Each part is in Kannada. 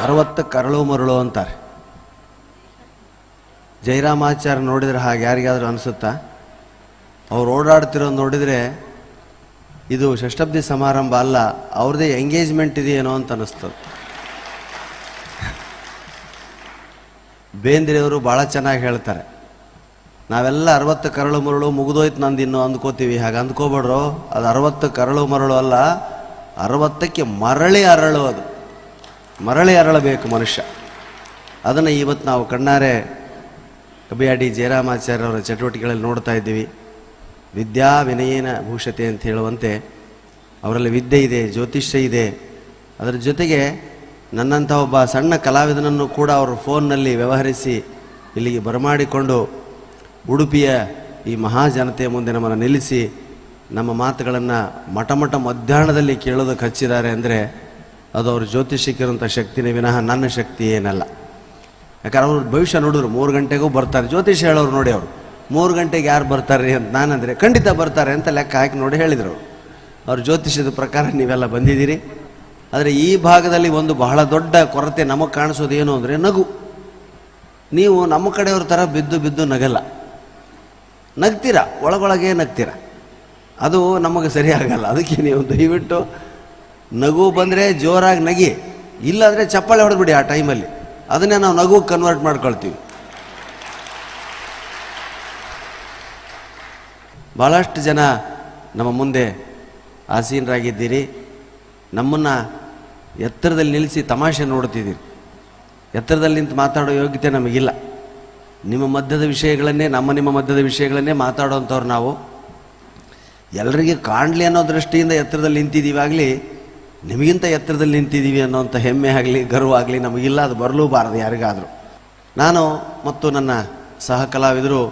60ಕ್ಕೆ ಅರಳು ಮರಳು ಅಂತಾರೆ. ಜಯರಾಮಾಚಾರ್ಯ ನೋಡಿದರೆ ಹಾಗೆ ಯಾರಿಗಾದರೂ ಅನಿಸುತ್ತಾ? ಅವ್ರು ಓಡಾಡ್ತಿರೋದು ನೋಡಿದರೆ ಇದು ಷಷ್ಠಬ್ದಿ ಸಮಾರಂಭ ಅಲ್ಲ, ಅವ್ರದ್ದೇ ಎಂಗೇಜ್ಮೆಂಟ್ ಇದೆಯೇನೋ ಅಂತ ಅನ್ನಿಸ್ತದೆ. ಬೇಂದ್ರೆಯವರು ಭಾಳ ಚೆನ್ನಾಗಿ ಹೇಳ್ತಾರೆ, ನಾವೆಲ್ಲ 60ಕ್ಕೆ ಅರಳು ಮರಳು ಮುಗಿದೋಯ್ತು ನಂದು ಇನ್ನೂ ಅಂದ್ಕೋತೀವಿ. ಹಾಗೆ ಅಂದ್ಕೋಬೇಡ್ರು, ಅದು 60ಕ್ಕೆ ಅರಳು ಮರಳು ಅಲ್ಲ, 60ಕ್ಕೆ ಮರಳಿ ಅರಳು. ಅದು ಮರಳಿ ಅರಳಬೇಕು ಮನುಷ್ಯ. ಅದನ್ನು ಇವತ್ತು ನಾವು ಕಣ್ಣಾರೆ ಕಬಿಯಾಡಿ ಜಯರಾಮಾಚಾರ್ಯವರ ಚಟುವಟಿಕೆಗಳಲ್ಲಿ ನೋಡ್ತಾ ಇದ್ದೀವಿ. ವಿದ್ಯಾ ವಿನಯೇನ ಭೂಷತೆ ಅಂತ ಹೇಳುವಂತೆ ಅವರಲ್ಲಿ ವಿದ್ಯೆ ಇದೆ, ಜ್ಯೋತಿಷ್ಯ ಇದೆ. ಅದರ ಜೊತೆಗೆ ನನ್ನಂಥ ಒಬ್ಬ ಸಣ್ಣ ಕಲಾವಿದನನ್ನು ಕೂಡ ಅವರು ಫೋನ್ನಲ್ಲಿ ವ್ಯವಹರಿಸಿ ಇಲ್ಲಿಗೆ ಬರಮಾಡಿಕೊಂಡು ಉಡುಪಿಯ ಈ ಮಹಾಜನತೆಯ ಮುಂದೆ ನಮ್ಮನ್ನು ನಿಲ್ಲಿಸಿ ನಮ್ಮ ಮಾತುಗಳನ್ನು ಮಠ ಮಧ್ಯಾಹ್ನದಲ್ಲಿ ಕೇಳೋದಕ್ಕೆ ಹಚ್ಚಿದ್ದಾರೆ ಅಂದರೆ ಅದು ಅವ್ರ ಜ್ಯೋತಿಷಿಕಿರುವಂಥ ಶಕ್ತಿನೇ ವಿನಃ ನನ್ನ ಶಕ್ತಿ ಏನಲ್ಲ. ಯಾಕಂದ್ರೆ ಅವ್ರು ಭವಿಷ್ಯ ನೋಡಿದ್ರು 3 ಗಂಟೆಗೂ ಬರ್ತಾರೆ. ಜ್ಯೋತಿಷ ಹೇಳೋರು ನೋಡಿ, ಅವರು 3 ಗಂಟೆಗೆ ಯಾರು ಬರ್ತಾರೆ ಅಂತ ನಾನಂದರೆ ಖಂಡಿತ ಬರ್ತಾರೆ ಅಂತ ಲೆಕ್ಕ ಹಾಕಿ ನೋಡಿ ಹೇಳಿದರು. ಅವ್ರ ಜ್ಯೋತಿಷ್ಯದ ಪ್ರಕಾರ ನೀವೆಲ್ಲ ಬಂದಿದ್ದೀರಿ. ಆದರೆ ಈ ಭಾಗದಲ್ಲಿ ಒಂದು ಬಹಳ ದೊಡ್ಡ ಕೊರತೆ ನಮಗೆ ಕಾಣಿಸೋದು ಏನು ಅಂದರೆ ನಗು. ನೀವು ನಮ್ಮ ಕಡೆಯವ್ರ ಥರ ಬಿದ್ದು ನಗಲ್ಲ, ನಗ್ತೀರ, ಒಳಗೊಳಗೆ ನಗ್ತೀರ. ಅದು ನಮಗೆ ಸರಿಯಾಗಲ್ಲ. ಅದಕ್ಕೆ ನೀವು ದಯವಿಟ್ಟು ನಗು ಬಂದರೆ ಜೋರಾಗಿ ನಗಿ, ಇಲ್ಲಾಂದರೆ ಚಪ್ಪಾಳೆ ಹೊಡೆದ್ಬಿಡಿ ಆ ಟೈಮಲ್ಲಿ. ಅದನ್ನೇ ನಾವು ನಗು ಕನ್ವರ್ಟ್ ಮಾಡ್ಕೊಳ್ತೀವಿ. ಭಾಳಷ್ಟು ಜನ ನಮ್ಮ ಮುಂದೆ ಆಸೀನರಾಗಿದ್ದೀರಿ. ನಮ್ಮನ್ನು ಎತ್ತರದಲ್ಲಿ ನಿಲ್ಲಿಸಿ ತಮಾಷೆ ನೋಡ್ತಿದ್ದೀರಿ. ಎತ್ತರದಲ್ಲಿ ನಿಂತು ಮಾತಾಡೋ ಯೋಗ್ಯತೆ ನಮಗಿಲ್ಲ. ನಿಮ್ಮ ಮಧ್ಯದ ವಿಷಯಗಳನ್ನೇ, ನಿಮ್ಮ ಮಧ್ಯದ ವಿಷಯಗಳನ್ನೇ ಮಾತಾಡೋವಂಥವ್ರು ನಾವು. ಎಲ್ಲರಿಗೆ ಕಾಣಲಿ ಅನ್ನೋ ದೃಷ್ಟಿಯಿಂದ ಎತ್ತರದಲ್ಲಿ ನಿಂತಿದ್ದೀವಿ ಆಗಲಿ, ನಿಮಗಿಂತ ಎತ್ತರದಲ್ಲಿ ನಿಂತಿದ್ದೀವಿ ಅನ್ನೋಂಥ ಹೆಮ್ಮೆ ಆಗಲಿ ಗರ್ವ ಆಗಲಿ ನಮಗಿಲ್ಲ. ಅದು ಬರಲೂಬಾರದು ಯಾರಿಗಾದರೂ. ನಾನು ಮತ್ತು ನನ್ನ ಸಹ ಕಲಾವಿದರು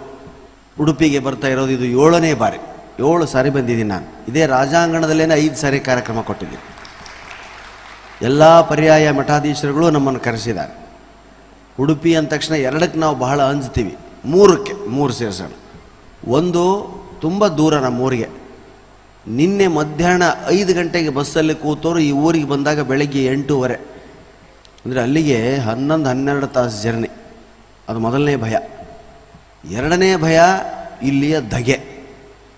ಉಡುಪಿಗೆ ಬರ್ತಾ ಇರೋದು ಇದು 7ನೇ ಬಾರಿ. 7 ಸಾರಿ ಬಂದಿದ್ದೀನಿ ನಾನು. ಇದೇ ರಾಜಾಂಗಣದಲ್ಲೇ 5 ಸಾರಿ ಕಾರ್ಯಕ್ರಮ ಕೊಟ್ಟಿದ್ದೀನಿ. ಎಲ್ಲ ಪರ್ಯಾಯ ಮಠಾಧೀಶರುಗಳು ನಮ್ಮನ್ನು ಕರೆಸಿದ್ದಾರೆ. ಉಡುಪಿ ಅಂದ ತಕ್ಷಣ 2ಕ್ಕೆ ನಾವು ಬಹಳ ಅಂಜ್ತೀವಿ, 3ಕ್ಕೆ 3 ಸೇರಿಸೋಣ. ಒಂದು ತುಂಬ ದೂರ ನಮ್ಮೂರಿಗೆ. ನಿನ್ನೆ ಮಧ್ಯಾಹ್ನ 5 ಗಂಟೆಗೆ ಬಸ್ಸಲ್ಲಿ ಕೂತವರು ಈ ಊರಿಗೆ ಬಂದಾಗ ಬೆಳಗ್ಗೆ 8:30. ಅಂದರೆ ಅಲ್ಲಿಗೆ 11-12 ತಾಸು ಜರ್ನಿ. ಅದು ಮೊದಲನೇ ಭಯ. 2ನೇ ಭಯ ಇಲ್ಲಿಯ ಧಗೆ.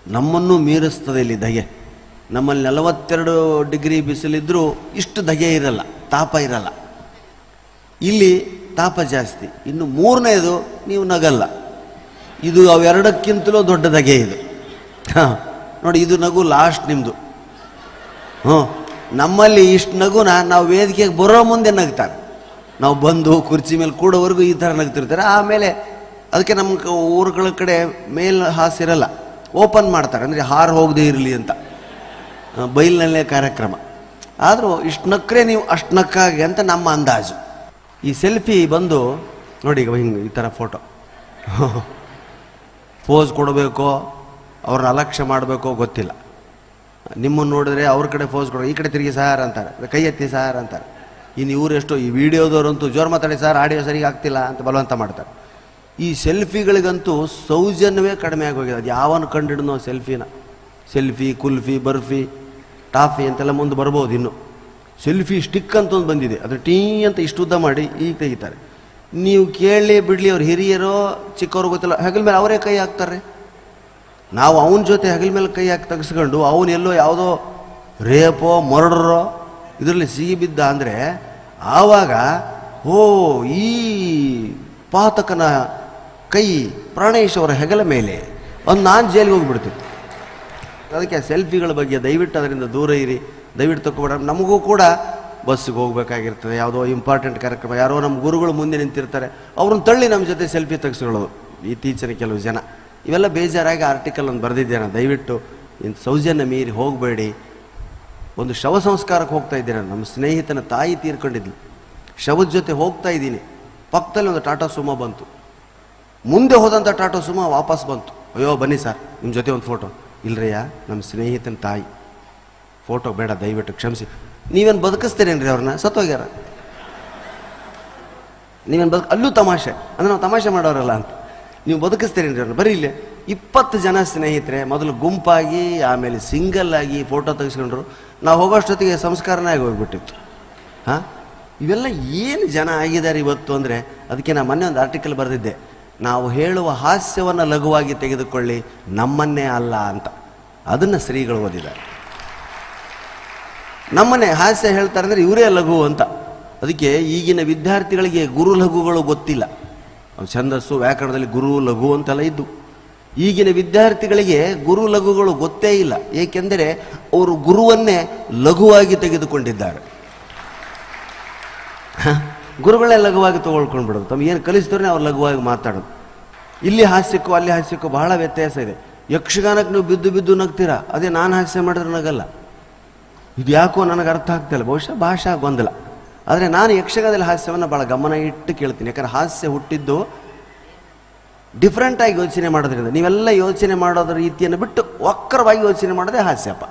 ನಮ್ಮನ್ನು ಮೀರಿಸ್ತದೆ ಇಲ್ಲಿ ಧಗೆ. ನಮ್ಮಲ್ಲಿ 42 ಡಿಗ್ರಿ ಬಿಸಿಲಿದ್ದರೂ ಇಷ್ಟು ಧಗೆ ಇರಲ್ಲ, ತಾಪ ಇರಲ್ಲ. ಇಲ್ಲಿ ತಾಪ ಜಾಸ್ತಿ. ಇನ್ನು 3ನೇದು ನೀವು ನಗಲ್ಲ. ಇದು ಅವೆರಡಕ್ಕಿಂತಲೂ ದೊಡ್ಡ ಧಗೆ ಇದು. ನೋಡಿ, ಇದು ನಗು ಲಾಸ್ಟ್ ನಿಮ್ಮದು. ನಮ್ಮಲ್ಲಿ ಇಷ್ಟು ನಗುನ ನಾವು ವೇದಿಕೆಗೆ ಬರೋ ಮುಂದೆ ನಗ್ತಾರೆ. ನಾವು ಬಂದು ಕುರ್ಚಿ ಮೇಲೆ ಕೂಡೋವರೆಗೂ ಈ ಥರ ನಗ್ತಿರ್ತಾರೆ. ಆಮೇಲೆ ಅದಕ್ಕೆ ನಮ್ಮ ಊರುಗಳ ಕಡೆ ಮೇಲ್ ಹಾಸಿರಲ್ಲ, ಓಪನ್ ಮಾಡ್ತಾರೆ. ಅಂದರೆ ಹಾರು ಹೋಗದೇ ಇರಲಿ ಅಂತ ಬೈಲ್ನಲ್ಲೇ ಕಾರ್ಯಕ್ರಮ. ಆದರೂ ಇಷ್ಟು ನಕ್ಕರೆ ನೀವು ಅಷ್ಟು ನಕ್ಕಾಗಿ ಅಂತ ನಮ್ಮ ಅಂದಾಜು. ಈ ಸೆಲ್ಫಿ ಬಂದು ನೋಡಿ, ಈಗ ಹಿಂಗೆ ಈ ಥರ ಫೋಟೋ ಪೋಸ್ ಕೊಡಬೇಕೋ ಅವ್ರನ್ನ ಅಲಕ್ಷ್ಯ ಮಾಡಬೇಕೋ ಗೊತ್ತಿಲ್ಲ. ನಿಮ್ಮನ್ನು ನೋಡಿದ್ರೆ ಅವ್ರ ಕಡೆ ಪೋಸ್ ಕೊಡೋ, ಈ ಕಡೆ ತಿರುಗಿ ಸಾರ್ ಅಂತಾರೆ, ಕೈ ಎತ್ತಿ ಸಾರ್ ಅಂತಾರೆ. ಇನ್ನು ಇವರೆಷ್ಟು ಈ ವಿಡಿಯೋದವ್ರಂತೂ ಜೋರು ಮಾತಾಡಿ ಸಾರ್, ಆಡಿಯೋ ಸರಿಗೆ ಆಗ್ತಿಲ್ಲ ಅಂತ ಬಲವಂತ ಮಾಡ್ತಾರೆ. ಈ ಸೆಲ್ಫಿಗಳಿಗಂತೂ ಸೌಜನ್ಯವೇ ಕಡಿಮೆ ಆಗೋಗಿದೆ. ಅದು ಯಾವನು ಕಂಡಿಡ್ನೋ ಸೆಲ್ಫಿನ. ಸೆಲ್ಫಿ, ಕುಲ್ಫಿ, ಬರ್ಫಿ, ಟಾಫಿ ಅಂತೆಲ್ಲ ಮುಂದೆ ಬರ್ಬೋದು. ಇನ್ನು ಸೆಲ್ಫಿ ಸ್ಟಿಕ್ ಅಂತ ಒಂದು ಬಂದಿದೆ. ಅದು ಟೀ ಅಂತ ಇಷ್ಟು ಉದ್ದ ಮಾಡಿ ಈಗ ತೆಗಿತಾರೆ. ನೀವು ಕೇಳಲಿ ಬಿಡಲಿ, ಅವ್ರು ಹಿರಿಯರೋ ಚಿಕ್ಕವ್ರು ಗೊತ್ತಿಲ್ಲ, ಹೆಗಲ ಮೇಲೆ ಅವರೇ ಕೈ ಹಾಕ್ತಾರೆ. ನಾವು ಅವನ ಜೊತೆ ಹೆಗಲ ಮೇಲೆ ಕೈ ಹಾಕಿ ತೆಗೆಸ್ಕೊಂಡು ಅವನೆಲ್ಲೋ ಯಾವುದೋ ರೇಪೋ ಮರ್ಡರೋ ಇದರಲ್ಲಿ ಸಿಗಿ ಬಿದ್ದ ಅಂದರೆ ಆವಾಗ ಓ ಈ ಪಾತಕನ ಕೈ ಪ್ರಾಣೇಶ್ ಅವರ ಹೆಗಲ ಮೇಲೆ ಒಂದು ನಾನು ಜೈಲಿಗೆ ಹೋಗಿಬಿಡ್ತಿತ್ತು. ಅದಕ್ಕೆ ಸೆಲ್ಫಿಗಳ ಬಗ್ಗೆ ದಯವಿಟ್ಟು ಅದರಿಂದ ದೂರ ಇರಿ, ದಯವಿಟ್ಟು ತಗೊಬೇಡ. ನಮಗೂ ಕೂಡ ಬಸ್ಸಿಗೆ ಹೋಗಬೇಕಾಗಿರ್ತದೆ, ಯಾವುದೋ ಇಂಪಾರ್ಟೆಂಟ್ ಕಾರ್ಯಕ್ರಮ, ಯಾರೋ ನಮ್ಮ ಗುರುಗಳು ಮುಂದೆ ನಿಂತಿರ್ತಾರೆ, ಅವ್ರನ್ನ ತಳ್ಳಿ ನಮ್ಮ ಜೊತೆ ಸೆಲ್ಫಿ ತೆಗೆಸ್ಕೊಳ್ಳೋದು ಇತ್ತೀಚಿನ ಕೆಲವು ಜನ. ಇವೆಲ್ಲ ಬೇಜಾರಾಗಿ ಆರ್ಟಿಕಲ್ ಒಂದು ಬರೆದಿದ್ದೇನೆ. ದಯವಿಟ್ಟು ಇಂಥ ಸೌಜನ್ಯ ಮೀರಿ ಹೋಗಬೇಡಿ. ಒಂದು ಶವ ಸಂಸ್ಕಾರಕ್ಕೆ ಹೋಗ್ತಾ ಇದ್ದೇನೆ. ನಮ್ಮ ಸ್ನೇಹಿತನ ತಾಯಿ ತೀರ್ಕೊಂಡಿದ್ಲು, ಶವದ ಜೊತೆ ಹೋಗ್ತಾ ಇದ್ದೀನಿ. ಪಕ್ಕದಲ್ಲಿ ಒಂದು ಟಾಟಾ ಸುಮೋ ಬಂತು. ಮುಂದೆ ಹೋದಂಥ ಟಾಟಾ ಸುಮೋ ವಾಪಸ್ ಬಂತು. ಅಯ್ಯೋ ಬನ್ನಿ ಸರ್, ನಿಮ್ಮ ಜೊತೆ ಒಂದು ಫೋಟೋ. ಇಲ್ರಯ್ಯ, ನಮ್ಮ ಸ್ನೇಹಿತನ ತಾಯಿ, ಫೋಟೋ ಬೇಡ ದಯವಿಟ್ಟು ಕ್ಷಮಿಸಿ. ನೀವೇನು ಬದುಕಿಸ್ತೀರೇನ್ರಿ ಅವ್ರನ್ನ? ಸತ್ತೋಗ್ಯಾರ. ನೀವೇನು ಅಲ್ಲೂ ತಮಾಷೆ ಅಂದರೆ ನಾವು ತಮಾಷೆ ಮಾಡೋರಲ್ಲ ಅಂತ. ನೀವು ಬದುಕಿಸ್ತೀರೇನ್ರಿ ಅವ್ರನ್ನ? ಬರೀ ಇಲ್ಲೇ 20 ಜನ ಸ್ನೇಹಿತರೆ ಮೊದಲು ಗುಂಪಾಗಿ, ಆಮೇಲೆ ಸಿಂಗಲ್ ಆಗಿ ಫೋಟೋ ತೆಗೆಸ್ಕೊಂಡ್ರು. ನಾವು ಹೋಗೋಷ್ಟೊತ್ತಿಗೆ ಸಂಸ್ಕಾರನೇ ಆಗಿ ಹೋಗ್ಬಿಟ್ಟಿತ್ತು. ಹಾಂ, ಇವೆಲ್ಲ ಏನು ಜನ ಆಗಿದ್ದಾರೆ ಇವತ್ತು ಅಂದರೆ, ಅದಕ್ಕೆ ನಾನು ಮೊನ್ನೆ ಒಂದು ಆರ್ಟಿಕಲ್ ಬರೆದಿದ್ದೆ, ನಾವು ಹೇಳುವ ಹಾಸ್ಯವನ್ನು ಲಘುವಾಗಿ ತೆಗೆದುಕೊಳ್ಳಿ, ನಮ್ಮನ್ನೇ ಅಲ್ಲ ಅಂತ. ಅದನ್ನು ಶ್ರೀಗಳು ಓದಿದ್ದಾರೆ. ನಮ್ಮನ್ನೇ ಹಾಸ್ಯ ಹೇಳ್ತಾರೆ ಅಂದರೆ ಇವರೇ ಲಘು ಅಂತ. ಅದಕ್ಕೆ ಈಗಿನ ವಿದ್ಯಾರ್ಥಿಗಳಿಗೆ ಗುರು ಲಘುಗಳು ಗೊತ್ತಿಲ್ಲ. ಛಂದಸ್ಸು ವ್ಯಾಕರಣದಲ್ಲಿ ಗುರು ಲಘು ಅಂತೆಲ್ಲ ಇದ್ದು, ಈಗಿನ ವಿದ್ಯಾರ್ಥಿಗಳಿಗೆ ಗುರು ಲಘುಗಳು ಗೊತ್ತೇ ಇಲ್ಲ. ಏಕೆಂದರೆ ಅವರು ಗುರುವನ್ನೇ ಲಘುವಾಗಿ ತೆಗೆದುಕೊಂಡಿದ್ದಾರೆ. ಗುರುಗಳೇ ಲಘುವಾಗಿ ತಗೊಳ್ಕೊಂಡು ಬಿಡೋದು, ತಮ್ಮ ಏನು ಕಲಿಸಿದ್ರೆ ಅವ್ರು ಲಘುವಾಗಿ ಮಾತಾಡೋದು. ಇಲ್ಲಿ ಹಾಸ್ಯಕ್ಕೂ ಅಲ್ಲಿ ಹಾಸ್ಯಕ್ಕೂ ಬಹಳ ವ್ಯತ್ಯಾಸ ಇದೆ. ಯಕ್ಷಗಾನಕ್ಕೆ ನೀವು ಬಿದ್ದು ಬಿದ್ದು ನಗ್ತೀರಾ, ಅದೇ ನಾನು ಹಾಸ್ಯ ಮಾಡಿದ್ರೆ ನಗಲ್ಲ. ಇದು ಯಾಕೋ ನನಗೆ ಅರ್ಥ ಆಗ್ತಿಲ್ಲ, ಬಹುಶಃ ಭಾಷಾ ಗೊಂದಲ. ಆದರೆ ನಾನು ಯಕ್ಷಗಾನದಲ್ಲಿ ಹಾಸ್ಯವನ್ನು ಭಾಳ ಗಮನ ಇಟ್ಟು ಕೇಳ್ತೀನಿ. ಯಾಕಂದರೆ ಹಾಸ್ಯ ಹುಟ್ಟಿದ್ದು ಡಿಫ್ರೆಂಟಾಗಿ ಯೋಚನೆ ಮಾಡೋದ್ರಿಂದ. ನೀವೆಲ್ಲ ಯೋಚನೆ ಮಾಡೋದ್ರ ರೀತಿಯನ್ನು ಬಿಟ್ಟು ವಕ್ರವಾಗಿ ಯೋಚನೆ ಮಾಡೋದೇ ಹಾಸ್ಯಪ್ಪ,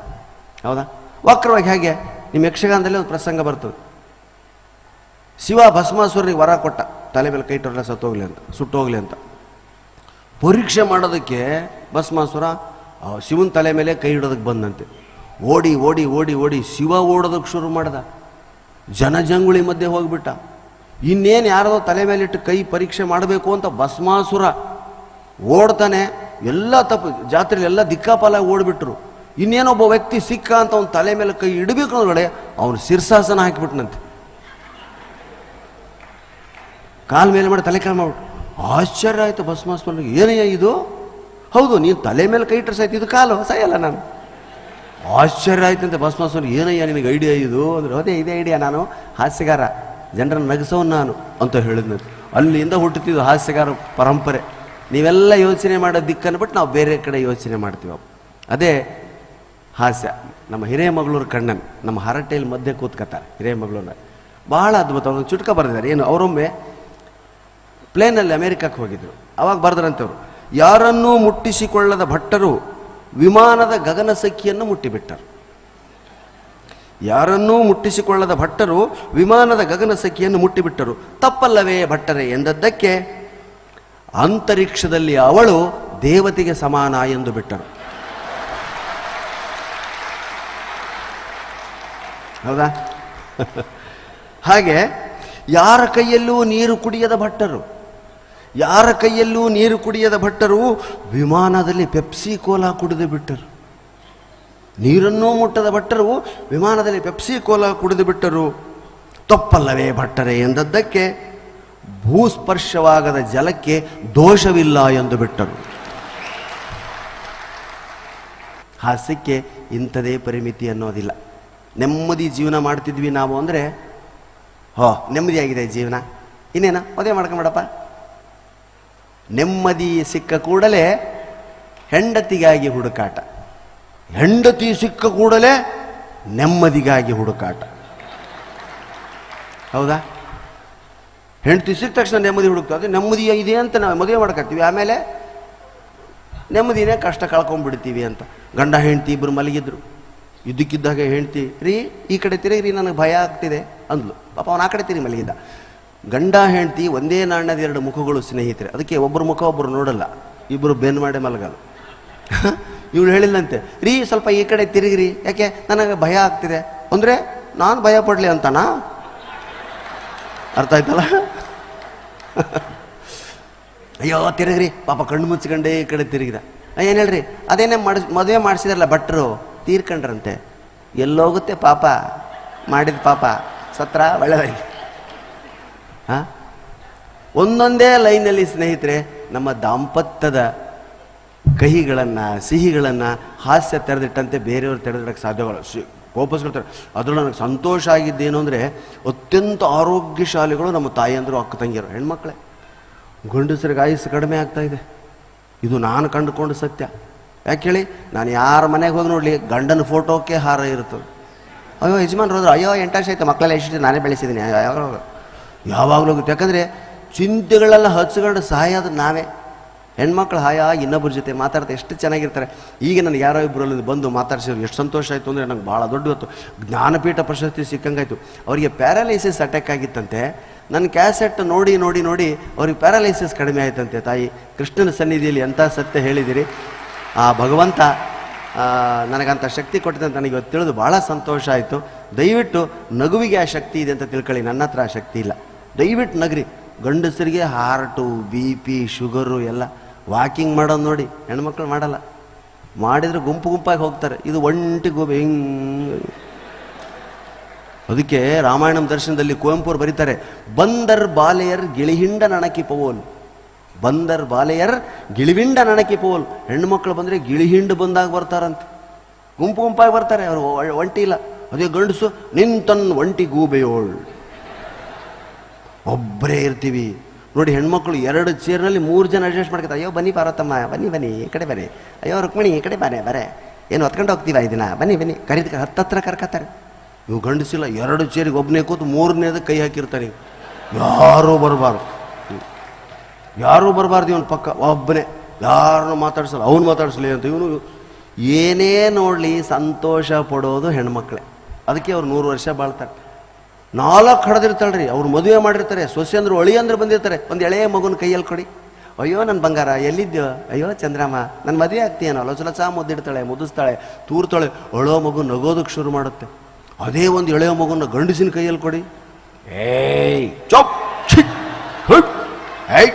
ಹೌದಾ? ವಕ್ರವಾಗಿ ಹೇಗೆ? ನಿಮ್ಮ ಯಕ್ಷಗಾನದಲ್ಲಿ ಒಂದು ಪ್ರಸಂಗ ಬರ್ತದೆ. ಶಿವ ಭಸ್ಮಾಸುರನಿಗೆ ವರ ಕೊಟ್ಟ, ತಲೆ ಮೇಲೆ ಕೈ ಇಟ್ಟರೆಲ್ಲ ಸತ್ತೋಗ್ಲಿ ಅಂತ, ಸುಟ್ಟೋಗ್ಲಿ ಅಂತ. ಪರೀಕ್ಷೆ ಮಾಡೋದಕ್ಕೆ ಭಸ್ಮಾಸುರ ಶಿವನ ತಲೆ ಮೇಲೆ ಕೈ ಇಡೋದಕ್ಕೆ ಬಂದಂತೆ. ಓಡಿ ಓಡಿ ಓಡಿ ಓಡಿ ಶಿವ ಓಡೋದಕ್ಕೆ ಶುರು ಮಾಡ್ದ. ಜನಜಂಗುಳಿ ಮಧ್ಯೆ ಹೋಗ್ಬಿಟ್ಟ. ಇನ್ನೇನು ಯಾರೋ ತಲೆ ಮೇಲಿಟ್ಟು ಕೈ ಪರೀಕ್ಷೆ ಮಾಡಬೇಕು ಅಂತ ಭಸ್ಮಾಸುರ ಓಡ್ತಾನೆ. ಎಲ್ಲ ತಪ್ಪು, ಜಾತ್ರೆಯಲ್ಲಿ ಎಲ್ಲ ದಿಕ್ಕಾಪಾಲ ಓಡಿಬಿಟ್ರು. ಇನ್ನೇನೊಬ್ಬ ವ್ಯಕ್ತಿ ಸಿಕ್ಕ ಅಂತ ಅವನ ತಲೆ ಮೇಲೆ ಕೈ ಇಡಬೇಕು ಅನ್ನೋದ್ರೊಳಗೆ ಅವನು ಶಿರ್ಸಾಸನ ಹಾಕಿಬಿಟ್ನಂತೆ. ಕಾಲ ಮೇಲೆ ಮಾಡಿ ತಲೆ ಕಾಲು ಮಾಡ್ಬಿಟ್ಟು. ಆಶ್ಚರ್ಯ ಆಯಿತು ಭಸ್ಮಾಸುರನಿಗೆ, ಏನಯ್ಯ ಇದು? ಹೌದು, ನೀನು ತಲೆ ಮೇಲೆ ಕೈ ಇಟ್ಟರೆ ಸಾಯ್ತು, ಇದು ಕಾಲು ಸಾಯಲ್ಲ ನಾನು. ಆಶ್ಚರ್ಯ ಆಯ್ತಂತೆ ಭಸ್ಮಾಸುರ, ಏನಯ್ಯ ನಿನಗೆ ಐಡಿಯಾ ಇದು ಅಂದ್ರೆ, ಅದೇ ಇದೇ ಐಡಿಯಾ, ನಾನು ಹಾಸ್ಯಗಾರ, ಜನರನ್ನು ನಗಿಸೋನು ನಾನು ಅಂತ ಹೇಳಿದ್ನಂತೆ. ಅಲ್ಲಿಂದ ಹುಟ್ಟುತ್ತಿದ್ದು ಹಾಸ್ಯಗಾರ ಪರಂಪರೆ. ನೀವೆಲ್ಲ ಯೋಚನೆ ಮಾಡೋ ದಿಕ್ಕನ್ನು ಬಿಟ್ಟು ನಾವು ಬೇರೆ ಕಡೆ ಯೋಚನೆ ಮಾಡ್ತೀವಿ. ಅದೇ ಹಾಸ್ಯ. ನಮ್ಮ ಹಿರೇಮಗಳೂರು ಕಣ್ಣನ್ ನಮ್ಮ ಹರಟೆಯಲ್ಲಿ ಮಧ್ಯೆ ಕೂತ್ಕೊತಾರೆ. ಹಿರೇಮಗಳೂರಿನ ಭಾಳ ಅದ್ಭುತ ಒಂದು ಚುಟ್ಕ ಬರೆದಿದ್ದಾರೆ. ಏನು, ಅವರೊಮ್ಮೆ ಪ್ಲೇನಲ್ಲಿ ಅಮೇರಿಕಕ್ಕೆ ಹೋಗಿದ್ರು. ಅವಾಗ ಬರೆದ್ರಂತವ್ರು, ಯಾರನ್ನೂ ಮುಟ್ಟಿಸಿಕೊಳ್ಳದ ಭಟ್ಟರು ವಿಮಾನದ ಗಗನಸಖಿಯನ್ನು ಮುಟ್ಟಿಬಿಟ್ಟರು. ಯಾರನ್ನೂ ಮುಟ್ಟಿಸಿಕೊಳ್ಳದ ಭಟ್ಟರು ವಿಮಾನದ ಗಗನಸಖಿಯನ್ನು ಮುಟ್ಟಿಬಿಟ್ಟರು. ತಪ್ಪಲ್ಲವೇ ಭಟ್ಟರೆ ಎಂದದ್ದಕ್ಕೆ ಅಂತರಿಕ್ಷದಲ್ಲಿ ಅವಳು ದೇವತೆಗೆ ಸಮಾನ ಎಂದು ಬಿಟ್ಟರು. ಹೌದಾ? ಹಾಗೆ ಯಾರ ಕೈಯಲ್ಲೂ ನೀರು ಕುಡಿಯದ ಭಟ್ಟರು, ಯಾರ ಕೈಯಲ್ಲೂ ನೀರು ಕುಡಿಯದ ಭಟ್ಟರು ವಿಮಾನದಲ್ಲಿ ಪೆಪ್ಸಿ ಕೋಲಾ ಕುಡಿದು ಬಿಟ್ಟರು. ನೀರನ್ನೂ ಮುಟ್ಟದ ಭಟ್ಟರು ವಿಮಾನದಲ್ಲಿ ಪೆಪ್ಸಿ ಕೋಲಾ ಕುಡಿದು ಬಿಟ್ಟರು. ತಪ್ಪಲ್ಲವೇ ಭಟ್ಟರೆ ಎಂದದ್ದಕ್ಕೆ ಭೂಸ್ಪರ್ಶವಾಗದ ಜಲಕ್ಕೆ ದೋಷವಿಲ್ಲ ಎಂದು ಬಿಟ್ಟರು. ಹಾಸ್ಯಕ್ಕೆ ಇಂಥದೇ ಪರಿಮಿತಿ ಅನ್ನೋದಿಲ್ಲ. ನೆಮ್ಮದಿ ಜೀವನ ಮಾಡ್ತಿದ್ವಿ ನಾವು ಅಂದರೆ, ನೆಮ್ಮದಿಯಾಗಿದೆ ಜೀವನ, ಇನ್ನೇನ ಮದುವೆ ಮಾಡ್ಕೊಂಬೇಡಪ್ಪ. ನೆಮ್ಮದಿ ಸಿಕ್ಕ ಕೂಡಲೇ ಹೆಂಡತಿಗಾಗಿ ಹುಡುಕಾಟ, ಹೆಂಡತಿ ಸಿಕ್ಕ ಕೂಡಲೇ ನೆಮ್ಮದಿಗಾಗಿ ಹುಡುಕಾಟ. ಹೌದಾ? ಹೆಂಡತಿ ಸಿಕ್ಕ ತಕ್ಷಣ ನೆಮ್ಮದಿ ಹುಡುಕ್ತದೆ. ನೆಮ್ಮದಿ ಇದೆ ಅಂತ ನಾವು ಮದುವೆ ಮಾಡ್ಕೊತೀವಿ, ಆಮೇಲೆ ನೆಮ್ಮದಿನೇ ಕಷ್ಟ ಕಳ್ಕೊಂಡ್ಬಿಡ್ತೀವಿ ಅಂತ. ಗಂಡ ಹೆಂಡತಿ ಇಬ್ಬರು ಮಲಗಿದ್ರು. ಇದ್ದಕ್ಕಿದ್ದಾಗ ಹೆಂಡತಿ, ರೀ ಈ ಕಡೆ ತಿರುಗ್ರಿ, ನನಗೆ ಭಯ ಆಗ್ತಿದೆ ಅಂದ್ಲು. ಪಾಪ ಅವನು ಆ ಕಡೆ ತಿರುಗಿ ಮಲಗಿದ್ದ. ಗಂಡ ಹೆಂಡತಿ ಒಂದೇ ನಾಣ್ಯದ ಎರಡು ಮುಖಗಳು ಸ್ನೇಹಿತರೆ. ಅದಕ್ಕೆ ಒಬ್ಬರು ಮುಖ ಒಬ್ಬರು ನೋಡಲ್ಲ, ಇಬ್ಬರು ಬೆನ್ನು ಮಾಡಿ ಮಲಗಲ್ಲ. ಇವಳು ಹೇಳಿಲ್ಲಂತೆ, ರೀ ಸ್ವಲ್ಪ ಈ ಕಡೆ ತಿರುಗ್ರಿ, ಯಾಕೆ ನನಗೆ ಭಯ ಆಗ್ತಿದೆ ಅಂದರೆ ನಾನು ಭಯ ಪಡಲಿ ಅಂತಾನಾ? ಅರ್ಥ ಆಯ್ತಲ್ಲ? ಅಯ್ಯೋ ತಿರುಗ್ರಿ, ಪಾಪ ಕಣ್ಣು ಮುಚ್ಕೊಂಡೇ ಈ ಕಡೆ ತಿರುಗಿದ. ಏನು ಹೇಳ್ರಿ, ಅದೇನೇ ಮದುವೆ ಮಾಡಿಸಿದ್ರಲ್ಲ ಭಟ್ರು, ತೀರ್ಕೊಂಡ್ರಂತೆ. ಎಲ್ಲೋಗುತ್ತೆ ಪಾಪ, ಮಾಡಿದ ಪಾಪ, ಸತ್ರ ಒಳ್ಳೆದಾಗಿ. ಒಂದೊಂದೇ ಲೈನಲ್ಲಿ ಸ್ನೇಹಿತರೆ ನಮ್ಮ ದಾಂಪತ್ಯದ ಕಹಿಗಳನ್ನು ಸಿಹಿಗಳನ್ನು ಹಾಸ್ಯ ತೆರೆದಿಟ್ಟಂತೆ ಬೇರೆಯವರು ತೆರೆದಿಡಕ್ಕೆ ಸಾಧ್ಯವಲ್ಲ. ಕೋಪಿಸ್ಕೊಳ್ತಾರೆ. ಅದರಲ್ಲೂ ನನಗೆ ಸಂತೋಷ ಆಗಿದ್ದೇನು ಅಂದರೆ, ಅತ್ಯಂತ ಆರೋಗ್ಯಶಾಲಿಗಳು ನಮ್ಮ ತಾಯಿಯಂದರು ಅಕ್ಕ ತಂಗಿಯರು ಹೆಣ್ಮಕ್ಳೇ. ಗಂಡಸರಿಗೆ ಆಯುಸ್ಸು ಕಡಿಮೆ ಆಗ್ತಾಯಿದೆ. ಇದು ನಾನು ಕಂಡುಕೊಂಡು ಸತ್ಯ. ಯಾಕೆ ಹೇಳಿ, ನಾನು ಯಾರ ಮನೆಗೆ ಹೋಗಿ ನೋಡಲಿ ಗಂಡನ ಫೋಟೋಕ್ಕೆ ಹಾರ ಇರ್ತದೆ. ಅಯ್ಯೋ ಯಜಮಾನ್ರು ಹೋದ್ರು, ಅಯ್ಯೋ 8 ವರ್ಷ ಆಯ್ತು, ಮಕ್ಕಳೆಲ್ಲ ಎಷ್ಟು ನಾನೇ ಬೆಳೆಸಿದ್ದೀನಿ, ಯಾವಾಗಲೂ ಹೋಗುತ್ತೆ. ಯಾಕಂದರೆ ಚಿಂತೆಗಳೆಲ್ಲ ಹಚ್ಕೊಂಡು ಸಹಾಯದ ನಾವೇ. ಹೆಣ್ಮಕ್ಳು ಇನ್ನೊಬ್ಬರ ಜೊತೆ ಮಾತಾಡ್ತಾ ಎಷ್ಟು ಚೆನ್ನಾಗಿರ್ತಾರೆ. ಈಗ ನನಗೆ ಯಾರೋ ಇಬ್ಬರಲ್ಲಿ ಬಂದು ಮಾತಾಡ್ಸಿದ್ರು, ಎಷ್ಟು ಸಂತೋಷ ಆಯಿತು ಅಂದರೆ ನನಗೆ ಭಾಳ ದೊಡ್ಡ ಹೊತ್ತು ಜ್ಞಾನಪೀಠ ಪ್ರಶಸ್ತಿ ಸಿಕ್ಕಂಗಾಯ್ತು. ಅವರಿಗೆ ಪ್ಯಾರಾಲೈಸಿಸ್ ಅಟ್ಯಾಕ್ ಆಗಿತ್ತಂತೆ. ನನ್ನ ಕ್ಯಾಸೆಟ್ ನೋಡಿ ನೋಡಿ ನೋಡಿ ಅವ್ರಿಗೆ ಪ್ಯಾರಾಲೈಸಿಸ್ ಕಡಿಮೆ ಆಯ್ತಂತೆ. ತಾಯಿ ಕೃಷ್ಣನ ಸನ್ನಿಧಿಯಲ್ಲಿ ಎಂಥ ಸತ್ಯ ಹೇಳಿದಿರಿ. ಆ ಭಗವಂತ ನನಗಂಥ ಶಕ್ತಿ ಕೊಟ್ಟಿದೆ ಅಂತ ನನಗೆ ಇವತ್ತು ತಿಳಿದು ಭಾಳ ಸಂತೋಷ ಆಯಿತು. ದಯವಿಟ್ಟು ನಗುವಿಗೆ ಆ ಶಕ್ತಿ ಇದೆ ಅಂತ ತಿಳ್ಕೊಳ್ಳಿ. ನನ್ನ ಹತ್ರ ಆ ಶಕ್ತಿ ಇಲ್ಲ. ದಯವಿಟ್ಟು ನಗ್ರಿ. ಗಂಡಸರಿಗೆ ಹಾರ್ಟು, BP, ಶುಗರು ಎಲ್ಲ ವಾಕಿಂಗ್ ಮಾಡೋದು ನೋಡಿ, ಹೆಣ್ಮಕ್ಳು ಮಾಡಲ್ಲ. ಮಾಡಿದರೆ ಗುಂಪು ಗುಂಪಾಗಿ ಹೋಗ್ತಾರೆ. ಇದು ಒಂಟಿ ಗೋಬೆ ಹಿಂಗೆ. ಅದಕ್ಕೆ ರಾಮಾಯಣಂ ದರ್ಶನದಲ್ಲಿ ಕುವೆಂಪುರು ಬರೀತಾರೆ, ಬಂದರ್ ಬಾಲೆಯರ್ ಗಿಳಿಹಿಂಡ ನಣಕಿ ಪವೋಲ್. ಬಂದರ್ ಬಾಲೆಯರ್ ಗಿಳಿವಿಂಡ ನಣಕಿ ಪೋಲ್. ಹೆಣ್ಣುಮಕ್ಳು ಬಂದರೆ ಗಿಳಿಹಿಂಡು ಬಂದಾಗ ಬರ್ತಾರಂತೆ, ಗುಂಪು ಗುಂಪಾಗಿ ಬರ್ತಾರೆ. ಅವರು ಒಂಟಿ ಇಲ್ಲ. ಅದೇ ಗಂಡಸು ನಿಂತನ್ ಒಂಟಿ ಗೂಬೆಯೋಳ್. ಒಬ್ಬರೇ ಇರ್ತೀವಿ ನೋಡಿ. ಹೆಣ್ಮಕ್ಳು 2 ಚೇರ್ನಲ್ಲಿ 3 ಜನ ಅಡ್ಜಸ್ಟ್ ಮಾಡ್ಕೊತಾರೆ. ಅಯ್ಯೋ ಬನ್ನಿ ಪಾರ್ವತಮ್ಮ, ಬನ್ನಿ ಬನ್ನಿ ಈ ಕಡೆ ಬನ್ನಿ. ಅಯ್ಯೋ ರುಕ್ಮಿಣಿ ಈ ಕಡೆ ಬರೇ ಏನು ಹೊತ್ಕೊಂಡು ಹೋಗ್ತೀವ ಇದನ್ನ, ಬನ್ನಿ ಬನ್ನಿ ಕರೀದ ಹತ್ತತ್ರ ಕರ್ಕತ್ತಾರೆ. ಇವು ಗಂಡಸಿಲ್ಲ. 2 ಚೇರಿಗೆ ಒಬ್ಬನೇ ಕೂತು 3ನೇದಕ್ಕೆ ಕೈ ಹಾಕಿರ್ತಾನೆ. ಯಾರೂ ಬರಬಾರ್ದು, ಯಾರೂ ಬರಬಾರ್ದು. ಇವನು ಪಕ್ಕ ಒಬ್ಬನೇ, ಯಾರನ್ನೂ ಮಾತಾಡ್ಸಲ್ಲ. ಅವನು ಮಾತಾಡ್ಸಲಿ ಅಂತ ಇವನು. ಏನೇ ನೋಡಲಿ ಸಂತೋಷ ಪಡೋದು ಹೆಣ್ಮಕ್ಳೇ. ಅದಕ್ಕೆ ಅವ್ರು 100 ವರ್ಷ ಬಾಳ್ತಾರೆ. 4 ಹಡ್ದಿರ್ತಾಳ್ರಿ. ಅವ್ರು ಮದುವೆ ಮಾಡಿರ್ತಾರೆ. ಸೊಸೆ ಅಂದ್ರು ಅಳಿ ಅಂದ್ರೆ ಬಂದಿರ್ತಾರೆ. ಒಂದು ಎಳೆಯ ಮಗುನ ಕೈಯಲ್ಲಿ ಕೊಡಿ. ಅಯ್ಯೋ ನನ್ನ ಬಂಗಾರ ಎಲ್ಲಿದ್ಯೋ, ಅಯ್ಯೋ ಚಂದ್ರಮ್ಮ ನನ್ನ ಮದುವೆ ಆಗ್ತೀಯನೋ, ಲೊಚಲಚ ಮುದ್ದಿಡ್ತಾಳೆ, ಮುದಿಸ್ತಾಳೆ, ತೂರ್ತಾಳೆ. ಅಳೋ ಮಗು ನಗೋದಕ್ಕೆ ಶುರು ಮಾಡುತ್ತೆ. ಅದೇ ಒಂದು ಎಳೆಯ ಮಗುನ ಗಂಡಸಿನ ಕೈಯಲ್ಲಿ ಕೊಡಿ. ಏಯ್ ಚೊಪ್ ಏಯ್.